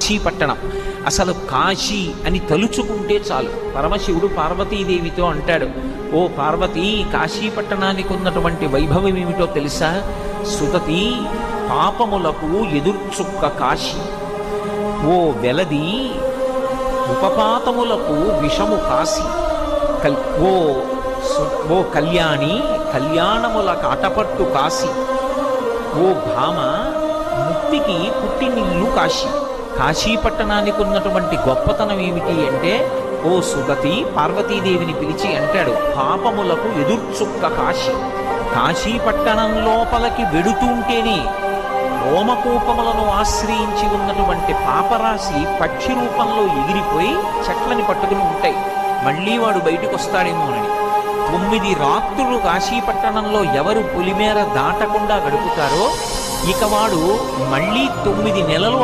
కాశీపట్టణం. అసలు కాశీ అని తలుచుకుంటే చాలు. పరమశివుడు పార్వతీదేవితో అంటాడు, ఓ పార్వతి, కాశీపట్టణానికి ఉన్నటువంటి వైభవం ఏమిటో తెలుసా? సుదతి, పాపములకు ఎదుర్చుక్క కాశీ. ఓ వెలది, ఉపపాతములకు విషము కాశీ. ఓ కళ్యాణి, కళ్యాణముల కాటపట్టు కాశీ. ఓ భామ, ముక్తికి పుట్టినిల్లు కాశీ. కాశీపట్టణానికి ఉన్నటువంటి గొప్పతనం ఏమిటి అంటే, ఓ సుగతి పార్వతీదేవిని పిలిచి అంటాడు, పాపములకు ఎదుర్చుక్క కాశీ. కాశీపట్టణం లోపలికి వెడుతుంటేనే రోమకూపములను ఆశ్రయించి ఉన్నటువంటి పాపరాశి పక్షి రూపంలో ఎగిరిపోయి చెట్లని పట్టుకుని ఉంటాయి. మళ్ళీ వాడు బయటకు వస్తాడేమోనని 9 రాత్రులు కాశీపట్టణంలో ఎవరు పొలిమేర దాటకుండా గడుపుతారో ఇక వాడు మళ్ళీ 9 నెలలు